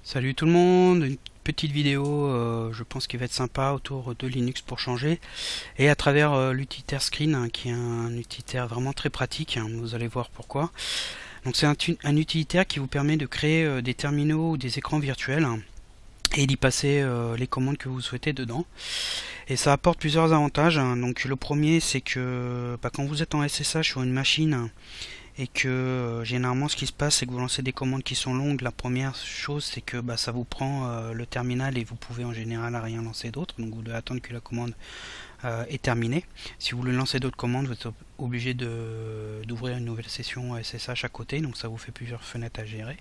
Salut tout le monde, une petite vidéo je pense qui va être sympa autour de Linux pour changer et à travers l'utilitaire Screen qui est un utilitaire vraiment très pratique, vous allez voir pourquoi. Donc c'est un utilitaire qui vous permet de créer des terminaux ou des écrans virtuels et d'y passer les commandes que vous souhaitez dedans. Et ça apporte plusieurs avantages. Donc le premier c'est que quand vous êtes en SSH sur une machine et que généralement ce qui se passe c'est que vous lancez des commandes qui sont longues, la première chose c'est que ça vous prend le terminal et vous pouvez en général rien lancer d'autre, donc vous devez attendre que la commande est terminée. Si vous voulez lancer d'autres commandes, vous êtes obligé d'ouvrir une nouvelle session SSH à côté, donc ça vous fait plusieurs fenêtres à gérer.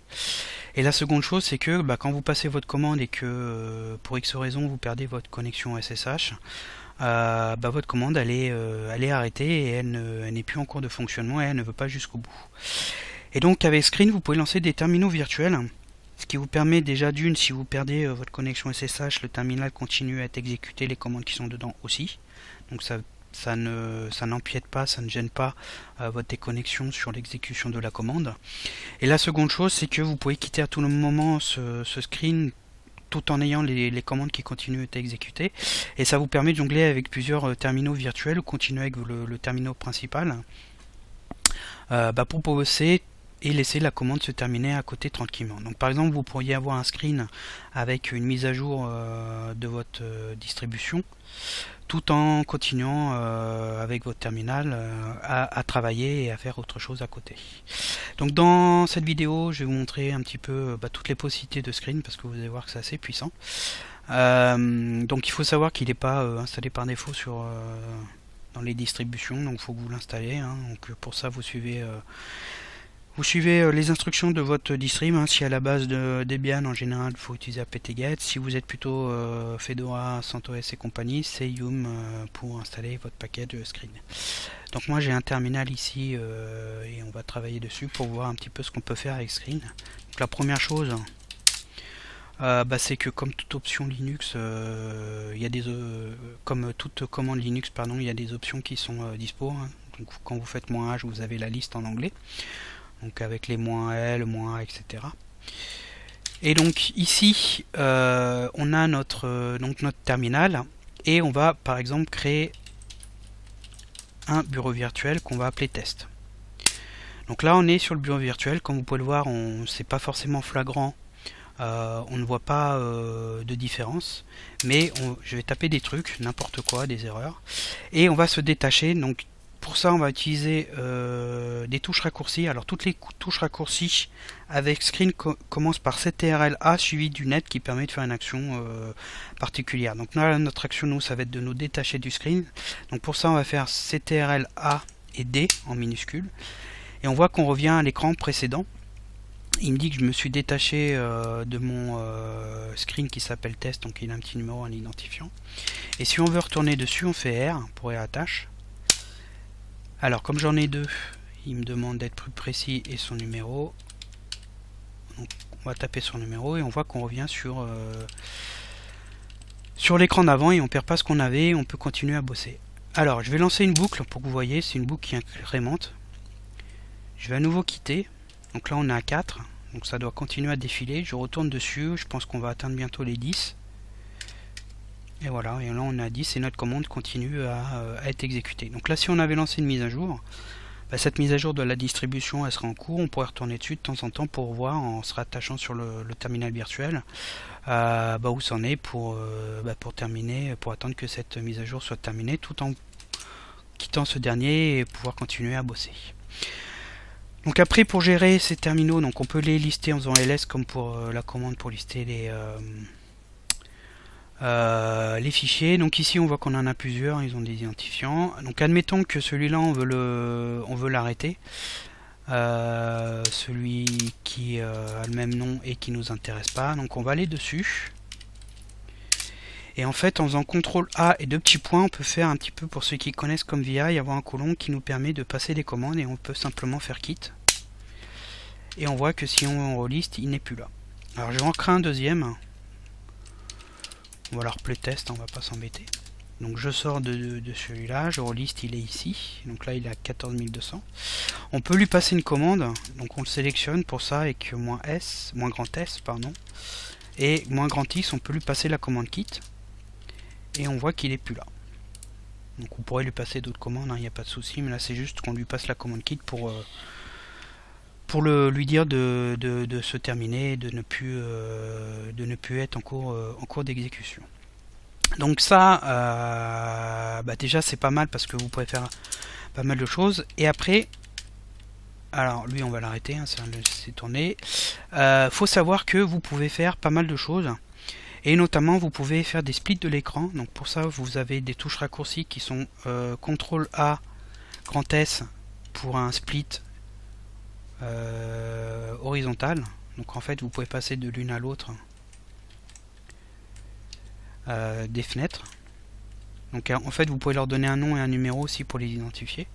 Et la seconde chose c'est que quand vous passez votre commande et que pour X raison vous perdez votre connexion SSH, votre commande elle est arrêtée et elle n'est plus en cours de fonctionnement et elle ne veut pas jusqu'au bout. Et donc avec Screen vous pouvez lancer des terminaux virtuels, ce qui vous permet déjà d'une, si vous perdez votre connexion SSH, le terminal continue à exécuter les commandes qui sont dedans aussi. Donc ça n'empiète pas, ça ne gêne pas votre déconnexion sur l'exécution de la commande. Et la seconde chose c'est que vous pouvez quitter à tout moment ce Screen tout en ayant les commandes qui continuent d'être exécutées, et ça vous permet de jongler avec plusieurs terminaux virtuels ou continuer avec le terminal principal pour bosser et laisser la commande se terminer à côté tranquillement. Donc par exemple vous pourriez avoir un screen avec une mise à jour de votre distribution tout en continuant avec votre terminal à travailler et à faire autre chose à côté. Donc dans cette vidéo je vais vous montrer un petit peu toutes les possibilités de Screen, parce que vous allez voir que c'est assez puissant. Donc il faut savoir qu'il n'est pas installé par défaut dans les distributions, donc il faut que vous l'installez. Donc pour ça vous suivez les instructions de votre distrib. Si à la base de Debian en général il faut utiliser apt-get. Si vous êtes plutôt Fedora, CentOS et compagnie, c'est Yum pour installer votre paquet de Screen. Donc moi j'ai un terminal ici et on va travailler dessus pour voir un petit peu ce qu'on peut faire avec Screen. Donc la première chose c'est que comme toute option Linux, il y a comme toute commande Linux il y a des options qui sont dispo. Donc quand vous faites -h vous avez la liste en anglais, donc avec les -l, -a, etc. Et donc ici on a notre terminal et on va par exemple créer un bureau virtuel qu'on va appeler test. Donc là on est sur le bureau virtuel, comme vous pouvez le voir, c'est pas forcément flagrant, on ne voit pas de différence, mais je vais taper des trucs, n'importe quoi, des erreurs, et on va se détacher. Donc pour ça on va utiliser des touches raccourcies. Alors toutes les touches raccourcies avec Screen commencent par CTRL-A suivi du net qui permet de faire une action particulière. Donc là notre action ça va être de nous détacher du Screen. Donc pour ça on va faire CTRL-A et D en minuscule, et on voit qu'on revient à l'écran précédent. Il me dit que je me suis détaché de mon Screen qui s'appelle test, donc il a un petit numéro, un identifiant. Et si on veut retourner dessus, on fait R pour réattache. Alors comme j'en ai deux, il me demande d'être plus précis et son numéro. Donc on va taper son numéro et on voit qu'on revient sur l'écran d'avant et on perd pas ce qu'on avait, et on peut continuer à bosser. Alors je vais lancer une boucle pour que vous voyez, c'est une boucle qui incrémente. Je vais à nouveau quitter. Donc là on est à 4, donc ça doit continuer à défiler. Je retourne dessus, je pense qu'on va atteindre bientôt les 10. Et voilà, et là on est à 10 et notre commande continue à être exécutée. Donc là si on avait lancé une mise à jour, cette mise à jour de la distribution elle sera en cours, on pourrait retourner dessus de temps en temps pour voir en se rattachant sur le terminal virtuel où c'en est pour terminer, pour attendre que cette mise à jour soit terminée tout en quittant ce dernier et pouvoir continuer à bosser. Donc après pour gérer ces terminaux, donc on peut les lister en faisant ls comme pour la commande pour lister les fichiers. Donc ici on voit qu'on en a plusieurs, ils ont des identifiants. Donc admettons que celui-là on veut l'arrêter, celui qui a le même nom et qui nous intéresse pas. Donc on va aller dessus. Et en fait, en faisant CTRL A et deux petits points, on peut faire un petit peu, pour ceux qui connaissent comme VI, avoir un colon qui nous permet de passer des commandes, et on peut simplement faire quitte. Et on voit que si on reliste, il n'est plus là. Alors je vais en créer un deuxième. On va leur playtest, on va pas s'embêter. Donc je sors de celui-là, je reliste, il est ici. Donc là il est à 14200. On peut lui passer une commande, donc on le sélectionne pour ça avec -S, moins grand S, pardon. Et moins grand X, on peut lui passer la commande quitte. Et on voit qu'il est plus là. Donc on pourrait lui passer d'autres commandes, il n'y a pas de souci, mais là c'est juste qu'on lui passe la commande quitte pour lui dire de se terminer, de ne plus être en cours d'exécution. Donc ça, déjà c'est pas mal parce que vous pouvez faire pas mal de choses. Et après, alors lui on va l'arrêter, ça va le laisser tourner. Faut savoir que vous pouvez faire pas mal de choses. Et notamment vous pouvez faire des splits de l'écran. Donc pour ça vous avez des touches raccourcies qui sont CTRL A, grand S pour un split horizontal. Donc en fait vous pouvez passer de l'une à l'autre des fenêtres. Donc en fait vous pouvez leur donner un nom et un numéro aussi pour les identifier.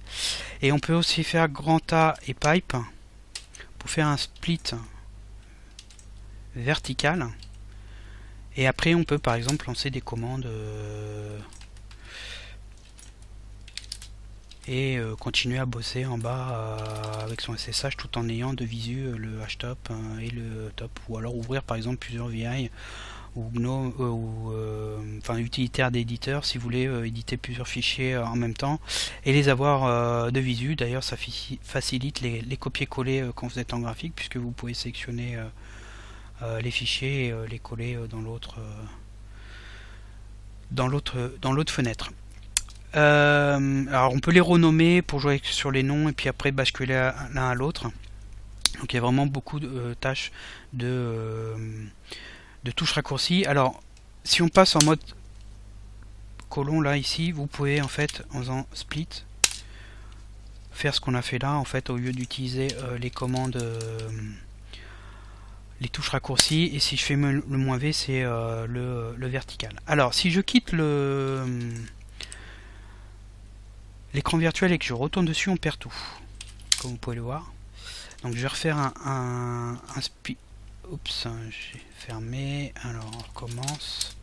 Et on peut aussi faire grand A et pipe pour faire un split vertical. Et après on peut par exemple lancer des commandes et continuer à bosser en bas avec son SSH tout en ayant de visu le htop et le top, ou alors ouvrir par exemple plusieurs VI ou GNOME enfin utilitaire d'éditeur si vous voulez éditer plusieurs fichiers en même temps et les avoir de visu. D'ailleurs ça facilite les copier-coller quand vous êtes en graphique, puisque vous pouvez sélectionner les fichiers et les coller dans l'autre fenêtre. Alors on peut les renommer pour jouer sur les noms et puis après basculer l'un à l'autre. Donc il y a vraiment beaucoup de tâches de touches raccourcies. Alors si on passe en mode colon là ici, vous pouvez en fait en faisant split faire ce qu'on a fait là, en fait au lieu d'utiliser les commandes les touches raccourcies, et si je fais le -V c'est le vertical. Alors si je quitte l'écran virtuel et que je retourne dessus, on perd tout, comme vous pouvez le voir. Donc je vais refaire un split. Oups, j'ai fermé. Alors on recommence.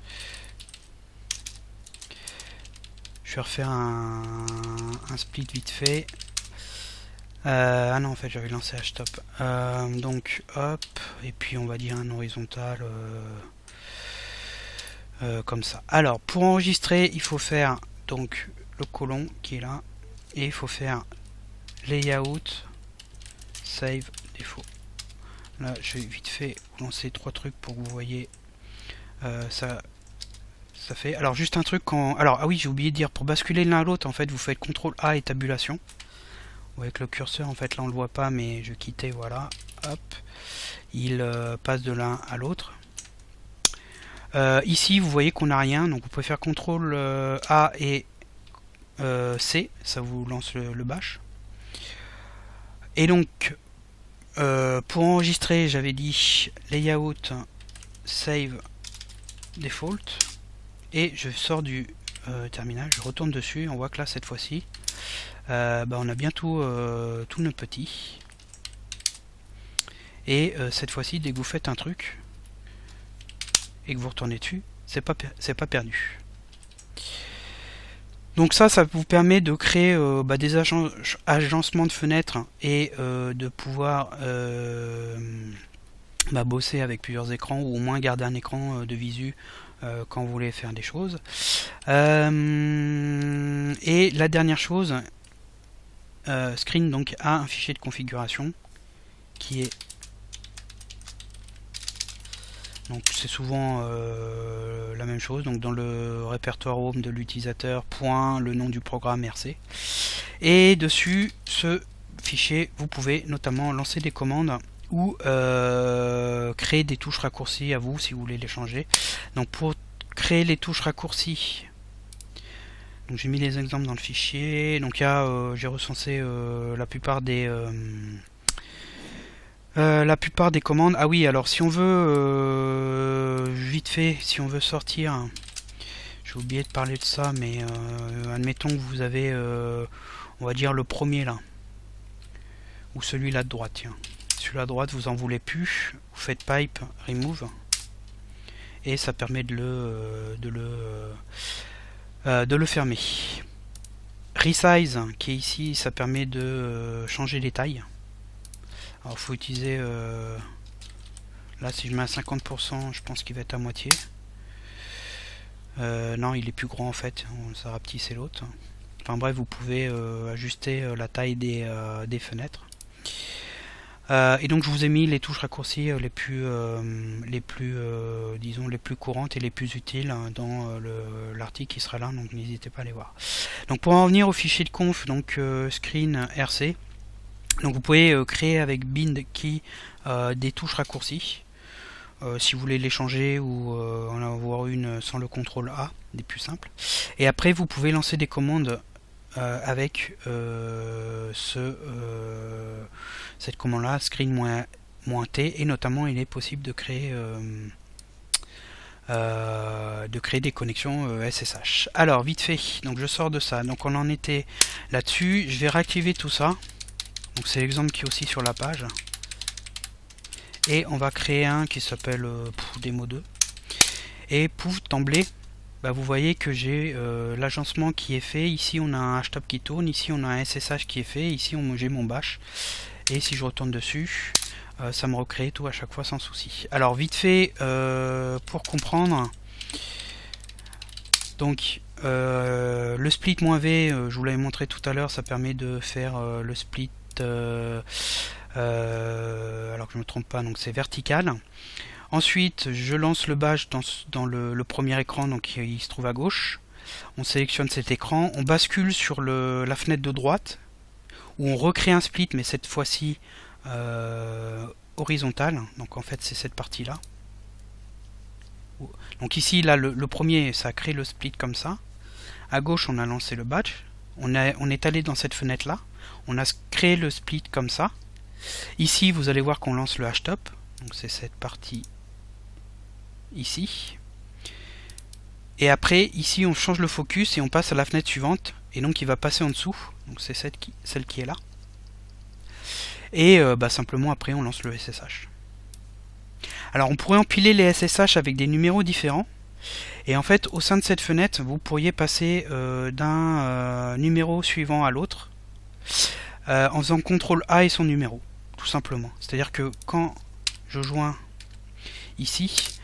Je vais refaire un split vite fait. Ah non, en fait j'avais lancé htop. Donc hop, et puis on va dire un horizontal comme ça. Alors pour enregistrer, il faut faire donc le colon qui est là, et il faut faire layout, save, défaut. Là je vais vite fait lancer 3 trucs pour que vous voyez ça fait. Alors juste un truc quand. Alors ah oui, j'ai oublié de dire, pour basculer l'un à l'autre en fait vous faites CTRL A et tabulation. Avec le curseur en fait là on le voit pas, mais je quittais, voilà, hop, il passe de l'un à l'autre. Ici vous voyez qu'on n'a rien, donc vous pouvez faire CTRL A et C, ça vous lance le bash. Et donc pour enregistrer, j'avais dit layout, save, default, et je sors du terminal, je retourne dessus, on voit que là cette fois-ci on a bien tout nos petits. Et cette fois-ci, dès que vous faites un truc et que vous retournez dessus, c'est pas perdu. Donc ça vous permet de créer des agencements de fenêtres et de pouvoir bosser avec plusieurs écrans, ou au moins garder un écran de visu quand vous voulez faire des choses. Et la dernière chose, Screen donc a un fichier de configuration qui est, donc c'est souvent la même chose, donc dans le répertoire home de l'utilisateur, point le nom du programme RC, et dessus ce fichier vous pouvez notamment lancer des commandes ou créer des touches raccourcies à vous si vous voulez les changer. Donc pour créer les touches raccourcies, donc j'ai mis les exemples dans le fichier. Donc j'ai recensé la plupart des commandes. Ah oui, alors si on veut vite fait, si on veut sortir, j'ai oublié de parler de ça, mais admettons que vous avez on va dire le premier là, ou celui-là de droite, tiens. Celui-là de droite vous en voulez plus, vous faites pipe remove et ça permet de de le fermer. Resize qui est ici, ça permet de changer les tailles. Alors il faut utiliser là si je mets à 50%, je pense qu'il va être à moitié. Non, il est plus grand en fait, ça rapetissait l'autre. Enfin bref, vous pouvez ajuster la taille des fenêtres. Et donc je vous ai mis les touches raccourcies disons les plus courantes et les plus utiles dans l'article qui sera là, donc n'hésitez pas à les voir. Donc pour en revenir au fichier de conf, donc screen RC, donc vous pouvez créer avec bind key des touches raccourcies. Si vous voulez les changer ou en avoir une sans le CTRL A, des plus simples. Et après vous pouvez lancer des commandes avec cette commande là, screen-t, et notamment il est possible de créer des connexions SSH. Alors vite fait, donc je sors de ça, donc on en était là-dessus, je vais réactiver tout ça, donc c'est l'exemple qui est aussi sur la page, et on va créer un qui s'appelle démo 2, et pouf, d'emblée, bah, vous voyez que j'ai l'agencement qui est fait. Ici on a un hashtag qui tourne, ici on a un SSH qui est fait, ici j'ai mon bash, et si je retourne dessus, ça me recrée tout à chaque fois sans souci. Alors vite fait, pour comprendre, donc le split -v, je vous l'avais montré tout à l'heure, ça permet de faire le split, alors que je ne me trompe pas, donc c'est vertical. Ensuite, je lance le bash dans le premier écran, donc il se trouve à gauche. On sélectionne cet écran, on bascule sur la fenêtre de droite, où on recrée un split, mais cette fois-ci horizontal. Donc en fait, c'est cette partie-là. Donc ici, là, le premier, ça crée le split comme ça. À gauche, on a lancé le batch. On est allé dans cette fenêtre-là. On a créé le split comme ça. Ici, vous allez voir qu'on lance le hashtop. Donc c'est cette partie ici. Et après, ici, on change le focus et on passe à la fenêtre suivante. Et donc, il va passer en dessous. Donc c'est celle qui est là. Et simplement, après, on lance le SSH. Alors, on pourrait empiler les SSH avec des numéros différents. Et en fait, au sein de cette fenêtre, vous pourriez passer d'un numéro suivant à l'autre en faisant CTRL A et son numéro, tout simplement. C'est-à-dire que quand je joins ici,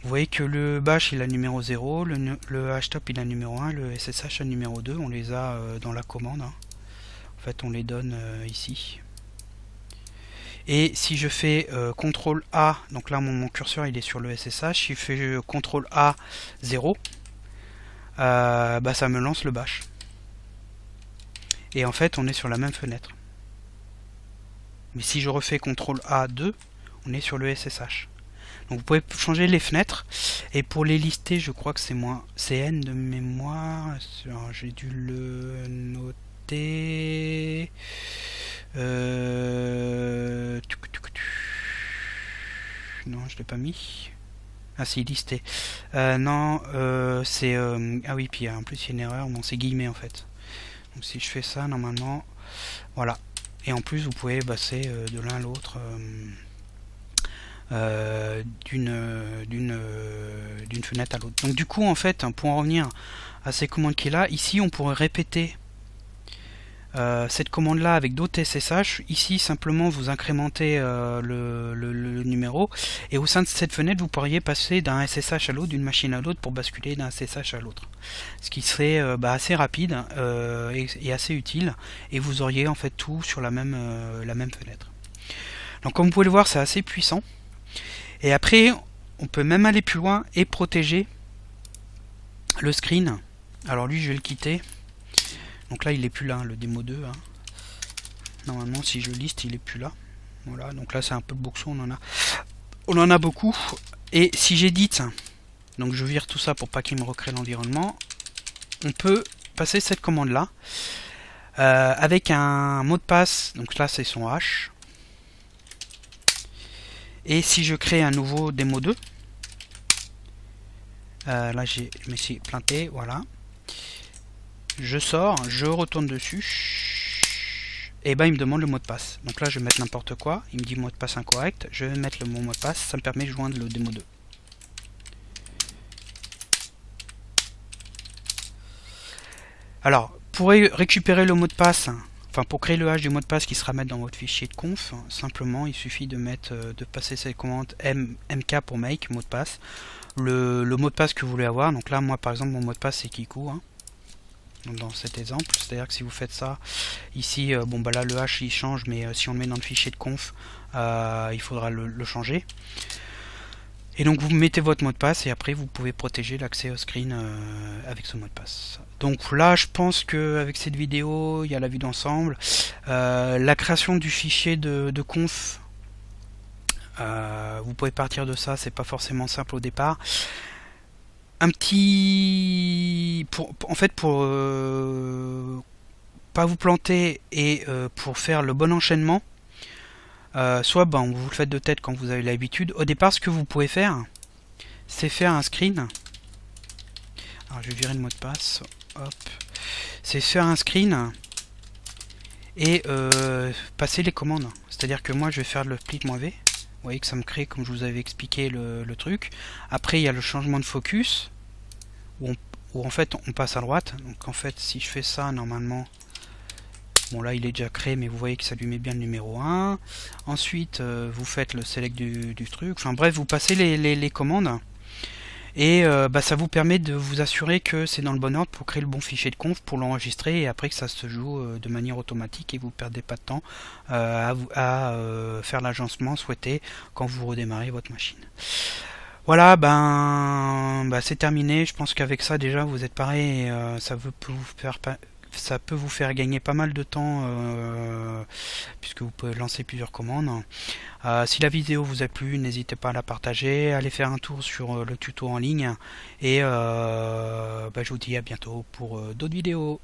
vous voyez que le bash il a numéro 0, le hashtop il a numéro 1, le SSH a numéro 2, on les a dans la commande. Hein. En fait, on les donne ici. Et si je fais CTRL A, donc là mon curseur il est sur le SSH, si je fais CTRL A 0, ça me lance le bash. Et en fait on est sur la même fenêtre. Mais si je refais CTRL A 2, on est sur le SSH. Donc vous pouvez changer les fenêtres. Et pour les lister, je crois que c'est N de mémoire. J'ai dû le noter. Non, je l'ai pas mis. Ah si, listé. Non, c'est... ah oui, puis en plus il y a une erreur. Bon, c'est guillemets en fait. Donc si je fais ça, normalement... Voilà. Et en plus, vous pouvez passer de l'un à l'autre d'une fenêtre à l'autre. Donc du coup, en fait, pour en revenir à ces commandes qui est là, ici, on pourrait répéter cette commande là avec d'autres SSH. Ici simplement vous incrémentez le numéro, et au sein de cette fenêtre vous pourriez passer d'un SSH à l'autre, d'une machine à l'autre, pour basculer d'un SSH à l'autre, ce qui serait assez rapide et assez utile, et vous auriez en fait tout sur la même fenêtre. Donc comme vous pouvez le voir, c'est assez puissant. Et après on peut même aller plus loin et protéger le screen. Alors lui je vais le quitter. Donc là il est plus là, le démo 2. Hein. Normalement si je liste il est plus là. Voilà, donc là c'est un peu de boxon, on en a beaucoup. Et si j'édite, donc je vire tout ça pour pas qu'il me recrée l'environnement, on peut passer cette commande là avec un mot de passe, donc là c'est son hash. Et si je crée un nouveau démo 2, là je me suis planté, voilà. Je sors, je retourne dessus, et ben il me demande le mot de passe. Donc là je vais mettre n'importe quoi, il me dit mot de passe incorrect, je vais mettre mon mot de passe, ça me permet de joindre le démo 2. Alors, pour récupérer le mot de passe, enfin pour créer le hash du mot de passe qui sera mettre dans votre fichier de conf, simplement il suffit de mettre, de passer cette commande mk pour make mot de passe, le mot de passe que vous voulez avoir. Donc là, moi par exemple, mon mot de passe c'est Kikou, hein, dans cet exemple. C'est-à-dire que si vous faites ça, ici, bon bah là le hash il change, mais si on le met dans le fichier de conf, il faudra le changer. Et donc vous mettez votre mot de passe et après vous pouvez protéger l'accès au screen avec ce mot de passe. Donc là je pense qu'avec cette vidéo, il y a la vue d'ensemble. La création du fichier de conf, vous pouvez partir de ça, c'est pas forcément simple au départ. Un petit... en fait pour pas vous planter et pour faire le bon enchaînement, soit ben, vous le faites de tête quand vous avez l'habitude. Au départ, ce que vous pouvez faire, c'est faire un screen. Alors je vais virer le mot de passe. Hop. C'est faire un screen et passer les commandes. C'est-à-dire que moi je vais faire le split-v. Vous voyez que ça me crée, comme je vous avais expliqué, le truc. Après il y a le changement de focus où en fait on passe à droite. Donc en fait si je fais ça normalement, bon là il est déjà créé, mais vous voyez que ça lui met bien le numéro 1. Ensuite vous faites le select du truc. Enfin bref, vous passez les commandes. Et bah, ça vous permet de vous assurer que c'est dans le bon ordre pour créer le bon fichier de conf, pour l'enregistrer et après que ça se joue de manière automatique et vous ne perdez pas de temps à faire l'agencement souhaité quand vous redémarrez votre machine. Voilà, bah, c'est terminé. Je pense qu'avec ça déjà vous êtes pareil et ça peut vous faire gagner pas mal de temps puisque vous pouvez lancer plusieurs commandes. Si la vidéo vous a plu, n'hésitez pas à la partager, allez faire un tour sur le tuto en ligne et bah, je vous dis à bientôt pour d'autres vidéos.